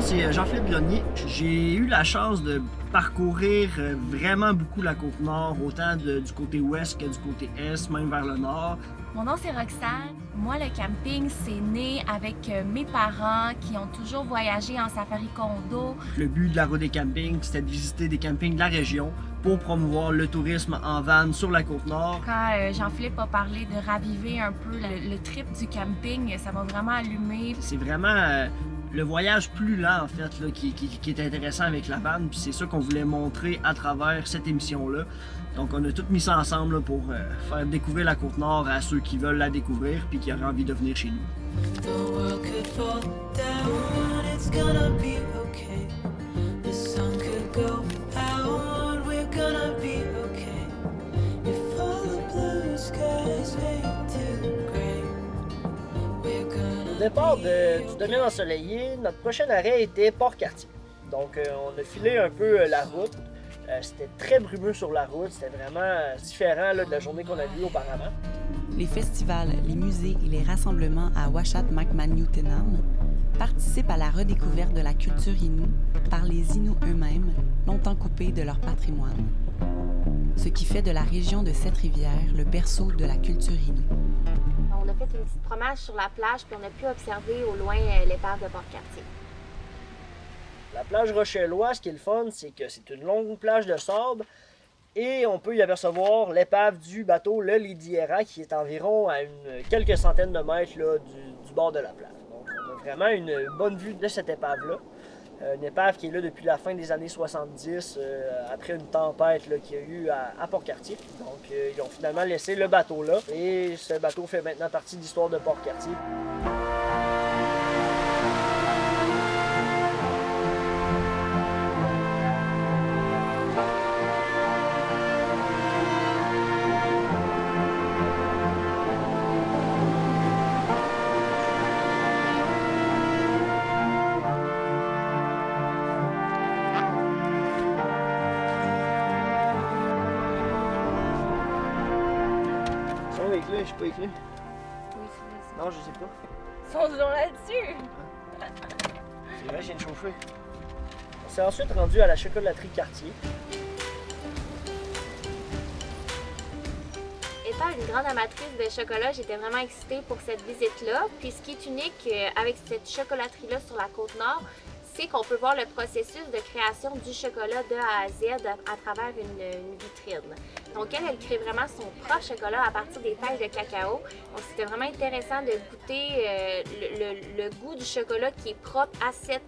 c'est Jean-Philippe Grenier. J'ai eu la chance de parcourir vraiment beaucoup la Côte-Nord, autant du côté ouest que du côté est, même vers le nord. Mon nom, c'est Roxane. Moi, le camping, c'est né avec mes parents qui ont toujours voyagé en safari condo. Le but de la route des campings, c'était de visiter des campings de la région pour promouvoir le tourisme en van sur la Côte-Nord. Quand Jean-Philippe a parlé de raviver un peu le trip du camping, ça m'a vraiment allumé. C'est vraiment le voyage plus lent, en fait, là, qui est intéressant avec la van, puis c'est ça qu'on voulait montrer à travers cette émission-là. Donc, on a tout mis ça ensemble là, pour faire découvrir la Côte-Nord à ceux qui veulent la découvrir puis qui auraient envie de venir chez nous. Au départ du domaine ensoleillé, notre prochain arrêt était Port-Cartier. Donc, on a filé un peu la route. C'était très brumeux sur la route, c'était vraiment différent là, de la journée qu'on a vue auparavant. Les festivals, les musées et les rassemblements à Uashat Makmaniutenam participent à la redécouverte de la culture Innu par les Inuits eux-mêmes, longtemps coupés de leur patrimoine. Ce qui fait de la région de Sept-Rivières le berceau de la culture Innu. On a fait une petite promenade sur la plage puis on a pu observer au loin l'épave de Port-Cartier. La plage Rochellois, ce qui est le fun, c'est que c'est une longue plage de sable et on peut y apercevoir l'épave du bateau, le Lady Era, qui est environ à quelques centaines de mètres là, du bord de la plage. Donc on a vraiment une bonne vue de cette épave-là. Une épave qui est là depuis la fin des années 70, après une tempête qu'il y a eu à Port-Cartier. Donc ils ont finalement laissé le bateau là et ce bateau fait maintenant partie de l'histoire de Port-Cartier. Je suis pas éclairé. Oui, c'est Non, je sais pas. Ils sont toujours là-dessus. C'est vrai, j'ai une chauffée. On s'est ensuite rendu à la chocolaterie Cartier. Étant une grande amatrice de chocolat, j'étais vraiment excitée pour cette visite-là. Puis ce qui est unique avec cette chocolaterie-là sur la Côte-Nord, c'est qu'on peut voir le processus de création du chocolat de A à Z à travers une vitrine. Donc elle crée vraiment son propre chocolat à partir des feuilles de cacao. Donc c'était vraiment intéressant de goûter le goût du chocolat qui est propre à cette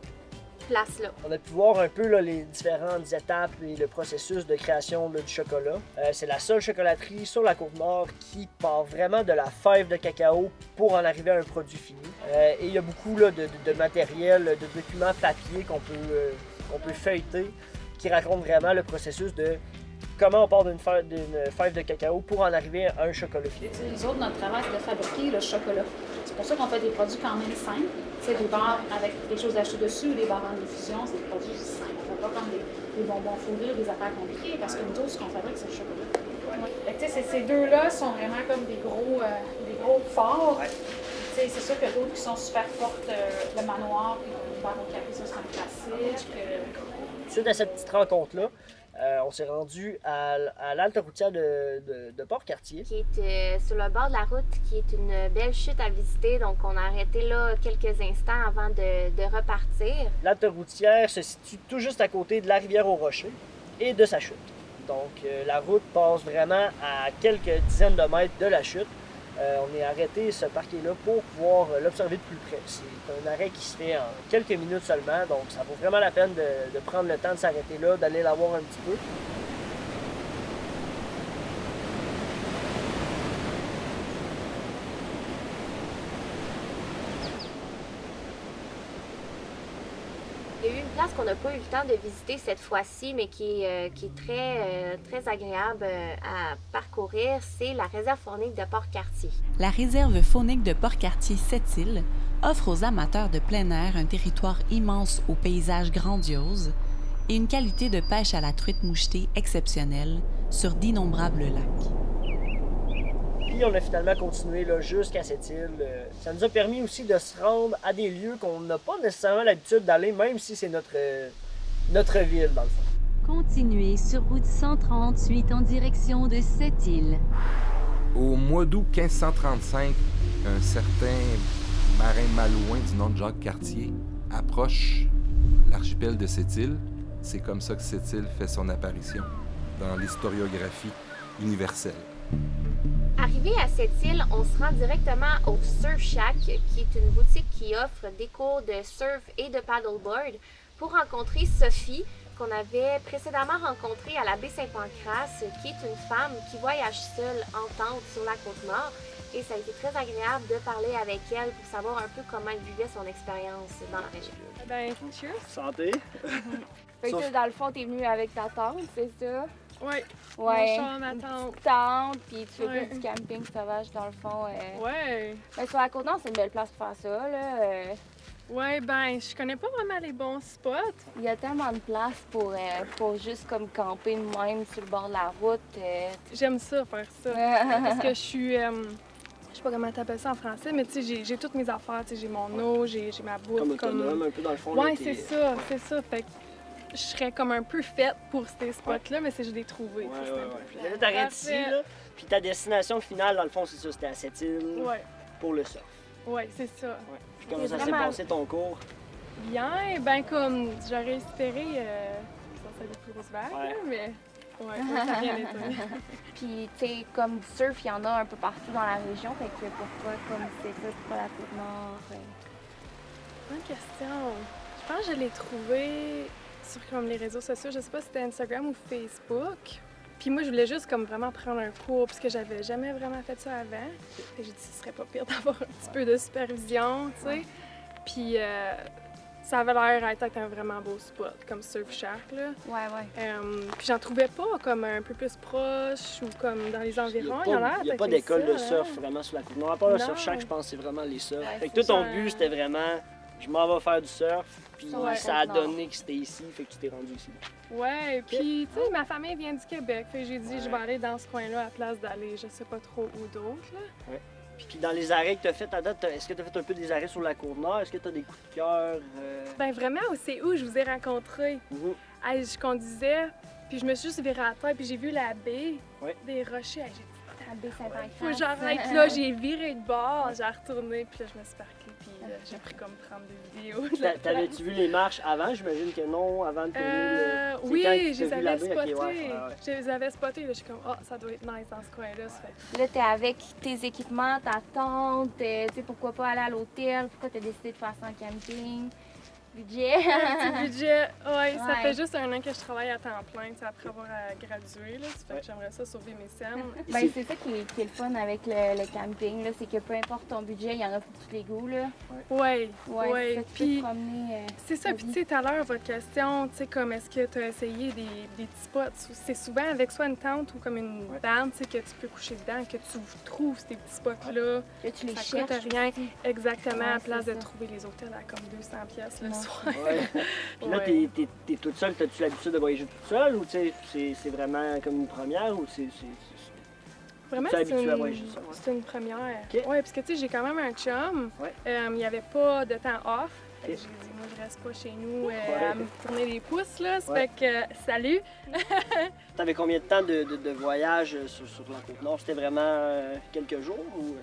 place-là. On a pu voir un peu là, les différentes étapes et le processus de création là, du chocolat. C'est la seule chocolaterie sur la Côte-Nord qui part vraiment de la fève de cacao pour en arriver à un produit fini. Et il y a beaucoup là, de matériel, de documents papier qu'on peut feuilleter qui racontent vraiment le processus de comment on part d'une fève de cacao pour en arriver à un chocolat fini. Les autres, notre travail, c'est de fabriquer le chocolat. C'est pour ça qu'on fait des produits quand même simples. C'est des barres avec quelque chose d'acheté dessus ou des barres en diffusion, c'est des produits simples. On ne fait pas comme des bonbons fourrés, des affaires compliquées, parce que nous autres, ce qu'on fabrique, c'est le chocolat. Ouais. Ces deux-là sont vraiment comme des gros forts. Ouais. C'est sûr que d'autres qui sont super fortes, le manoir, puis le bar au café, ça c'est un classique. Suite à cette petite rencontre-là, on s'est rendu à l'halte routière de Port-Cartier. Qui est sur le bord de la route, qui est une belle chute à visiter. Donc, on a arrêté là quelques instants avant de repartir. L'halte routière se situe tout juste à côté de la rivière aux Rochers et de sa chute. Donc, la route passe vraiment à quelques dizaines de mètres de la chute. On est arrêté ce parquet-là pour pouvoir l'observer de plus près. C'est un arrêt qui se fait en quelques minutes seulement, donc ça vaut vraiment la peine de prendre le temps de s'arrêter là, d'aller la voir un petit peu. Il y a eu une place qu'on n'a pas eu le temps de visiter cette fois-ci, mais qui est très agréable à parcourir, c'est la réserve faunique de Port-Cartier. La réserve faunique de Port-Cartier-Sept-Îles offre aux amateurs de plein air un territoire immense aux paysages grandioses et une qualité de pêche à la truite mouchetée exceptionnelle sur d'innombrables lacs. Puis on a finalement continué là, jusqu'à cette île. Ça nous a permis aussi de se rendre à des lieux qu'on n'a pas nécessairement l'habitude d'aller, même si c'est notre ville dans le fond. Continuez sur route 138 en direction de cette île. Au mois d'août 1535, un certain marin malouin du nom de Jacques Cartier approche l'archipel de Sept-Îles. C'est comme ça que Sept-Îles fait son apparition dans l'historiographie universelle. Arrivé à cette île, on se rend directement au Surf Shack, qui est une boutique qui offre des cours de surf et de paddleboard, pour rencontrer Sophie, qu'on avait précédemment rencontrée à la baie Saint-Pancras, qui est une femme qui voyage seule en tente sur la côte-nord. Et ça a été très agréable de parler avec elle pour savoir un peu comment elle vivait son expérience dans la région. Ben, cheers. Santé! Fait que dans le fond, t'es venu avec ta tante, c'est ça? Ouais. Ouais. Mon char, ma tante. Tante, puis tu fais Ouais. du camping sauvage dans le fond. Ouais. Ben, sur la Côte-Nord, c'est une belle place pour faire ça, là. Ouais, ben, je connais pas vraiment les bons spots. Il y a tellement de place pour juste comme camper de même sur le bord de la route. J'aime ça, faire ça. Parce que je suis. Je sais pas comment t'appelles ça en français, mais tu sais, j'ai toutes mes affaires. Tu sais, j'ai mon eau, j'ai ma bouffe. Comme autonome, un peu dans le fond. Ouais, là, c'est ça, c'est ça. Fait que je serais comme un peu faite pour ces spots-là, mais c'est juste les trouver. Ouais, tu sais, ouais, c'est un peu ouais. plate. Puis là, t'arrêtes ici, Parfait. là. Puis ta destination finale, dans le fond, c'est ça, c'était à cette île Ouais, pour le surf. ouais, c'est ça. Ouais. Puis comment ça s'est vraiment- passé ton cours? Bien, ben comme j'aurais espéré que ça soit des plus grosses vagues, Ouais. là, mais ouais, ça a bien été. Puis, tu sais, comme du surf, il y en a un peu partout dans la région. Fait que pourquoi, comme c'est ça, pourquoi la Côte-Nord? Bonne question. Je pense que je l'ai trouvé sur comme les réseaux sociaux. Je sais pas si c'était Instagram ou Facebook. Puis moi, je voulais juste comme vraiment prendre un cours parce que j'avais jamais vraiment fait ça avant. Et j'ai dit ce serait pas pire d'avoir un petit peu de supervision, tu sais. Puis ça avait l'air d'être un vraiment beau spot, comme Surf Shack, là. Ouais. Puis j'en trouvais pas comme un peu plus proche ou comme dans les environs. Il n'y a pas d'être d'école de ça, surf hein. vraiment sur la côte nord. À part le Non. surf shack, je pense que c'est vraiment les surfs. Ouais, Fait que c'est toi, ton ça. but, c'était vraiment, je m'en vais faire du surf, puis Sur la ça a Côte-Nord. donné que c'était ici, fait que tu t'es rendu ici. Ouais, puis tu sais, ma famille vient du Québec. Fait que j'ai dit, Ouais. je vais aller dans ce coin-là à la place d'aller, je sais pas trop où d'autre, là. Puis dans les arrêts que tu as fait à date, est-ce que tu as fait un peu des arrêts sur la côte nord? Est-ce que tu as des coups de cœur? Ben vraiment, c'est où je vous ai rencontrés. Mhm. Hey, je conduisais, puis je me suis juste virée à terre, puis j'ai vu la baie Ouais. des rochers. Hey, j'ai dit, La baie Saint-Pancras. faut que j'arrête là. J'ai viré de bord, j'ai retourné, puis là, je me suis parquée, puis j'ai pris comme 32 vidéos. de la T'avais-tu vu les marches avant? J'imagine que non, avant de tourner le... C'est Oui, quand que je tu t'as les vu la avais baie? Ok, spotés. ouais, ouais, ouais. Je les avais spotés, là, je suis comme, oh, ça doit être nice dans ce coin-là. Ça fait... Là, t'es avec tes équipements, ta tente, tu sais, pourquoi pas aller à l'hôtel, pourquoi t'as décidé de faire ça en camping, budget. Un petit budget, ouais, ça Ouais. fait juste un an que je travaille à temps plein, tu sais, après avoir gradué, là, ça fait que j'aimerais ça sauver mes scènes. Ben, c'est ça qui est le fun avec le camping, là, c'est que peu importe ton budget, il y en a pour tous les goûts, là. Ouais, Ouais, ouais, c'est ça, tu peux puis te promener. c'est ça, puis tu sais, tout à l'heure, votre question, tu sais, comme est-ce que tu as essayé des petits spots, c'est souvent avec soit une tente ou comme une bande, tu sais, que tu peux coucher dedans, que tu trouves ces petits spots-là, Là, tu les ça cherches. coûte rien, exactement, Ouais, à place c'est de ça. trouver les hôtels à comme 200 pièces le Non. soir. Ouais. Puis là, Ouais. t'es toute seule, t'as-tu l'habitude de voyager toute seule ou tu sais, c'est vraiment comme une première ou c'est... Vraiment, Tu es c'est habitué à une, voyager ça, ouais. c'est une première. Ok. Ouais, parce que tu sais, j'ai quand même un chum. Ouais. Il n'y avait pas de temps off. Fait que Ok. j'ai dit, moi, je reste pas chez nous Ouais. à me tourner les pouces, là. Ça Ouais. fait que, salut! T'avais combien de temps de voyage sur la Côte-Nord? C'était vraiment quelques jours ou...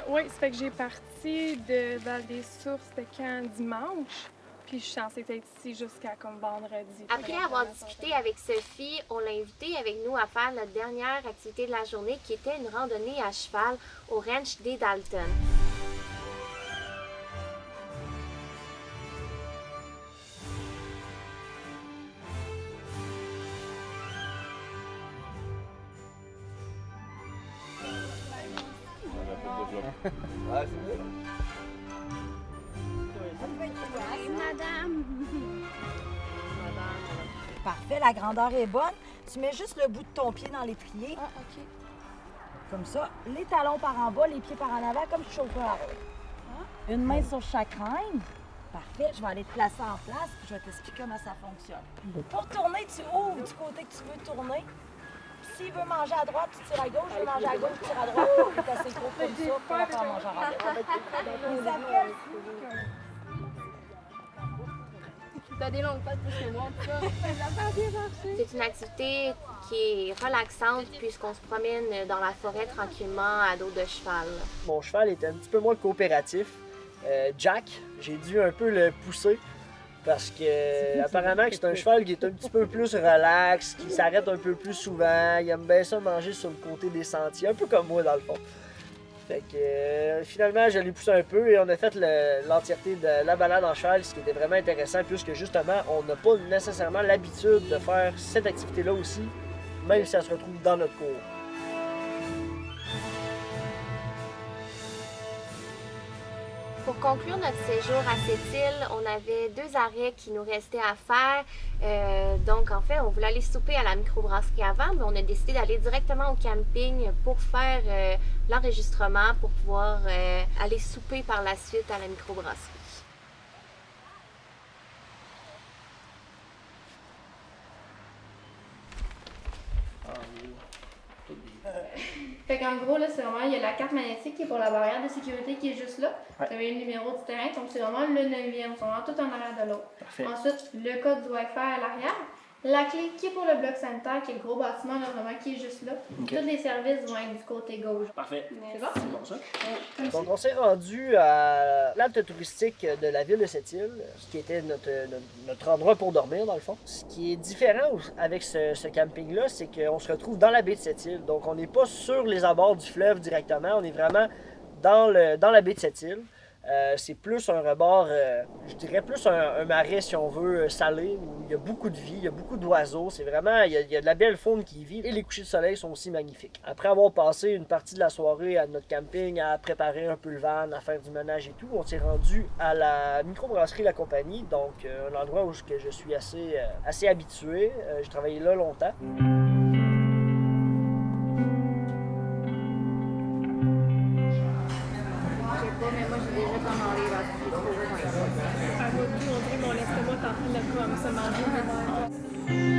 Oui, ça fait que j'ai parti de Val-des-Sources, c'était quand? Dimanche. Puis je suis censée être ici jusqu'à comme vendredi. Après avoir discuté avec Sophie, on l'a invitée avec nous à faire notre dernière activité de la journée qui était une randonnée à cheval au ranch des Dalton. Parfait, la grandeur est bonne. Tu mets juste le bout de ton pied dans l'étrier. Ah, OK. Comme ça. Les talons par en bas, les pieds par en avant, comme chauffeur. Une main sur chaque reine. Parfait, je vais aller te placer en place puis je vais t'expliquer comment ça fonctionne. Pour tourner, tu ouvres du côté que tu veux tourner. s'il veut manger à droite, tu tires à gauche. S'il veut manger à gauche, tu tires à droite. Il est assez gros comme ça pour la faire manger à droite. Il s'appelle... T'as des longues pattes plus que moi, en tout cas. C'est une activité qui est relaxante puisqu'on se promène dans la forêt tranquillement à dos de cheval. Mon cheval était un petit peu moins coopératif. Jack, j'ai dû un peu le pousser parce que apparemment que c'est un cheval qui est un petit peu plus relax, qui s'arrête un peu plus souvent, il aime bien ça manger sur le côté des sentiers, un peu comme moi dans le fond. Fait que finalement, je l'ai poussé un peu et on a fait l'entièreté de la balade en cheval, ce qui était vraiment intéressant puisque justement, on n'a pas nécessairement l'habitude de faire cette activité-là aussi, même si elle se retrouve dans notre cours. Pour conclure notre séjour à cette île, on avait 2 arrêts qui nous restaient à faire. Donc en fait, on voulait aller souper à la microbrasserie avant, mais on a décidé d'aller directement au camping pour faire l'enregistrement, pour pouvoir aller souper par la suite à la microbrasserie. Fait qu'en gros, là, c'est vraiment, il y a la carte magnétique qui est pour la barrière de sécurité qui est juste là. Vous avez le numéro du terrain, donc c'est vraiment le 9e. Ils sont vraiment tout en arrière de l'autre. Ensuite, le code du Wi-Fi à l'arrière. La clé qui est pour le bloc sanitaire, qui est le gros bâtiment, là, vraiment, qui est juste là. Okay. Tous les services vont être du côté gauche. Parfait. C'est bon? C'est bon ça. Donc on s'est rendu à l'halte touristique de la ville de Sept-Îles, ce qui était notre endroit pour dormir dans le fond. Ce qui est différent avec ce camping-là, c'est qu'on se retrouve dans la baie de Sept-Îles. Donc on n'est pas sur les abords du fleuve directement, on est vraiment dans la baie de Sept-Îles. C'est plus un rebord, je dirais plus un marais si on veut, salé, où il y a beaucoup de vie, il y a beaucoup d'oiseaux, c'est vraiment, il y a de la belle faune qui y vit et les couchers de soleil sont aussi magnifiques. Après avoir passé une partie de la soirée à notre camping, à préparer un peu le van, à faire du ménage et tout, on s'est rendu à la microbrasserie La Compagnie, donc un endroit où je suis assez habitué, j'ai travaillé là longtemps. Mais moi, j'ai déjà commandé là. À l'autre bout, on dirait mon estomac est en train de comme se manger.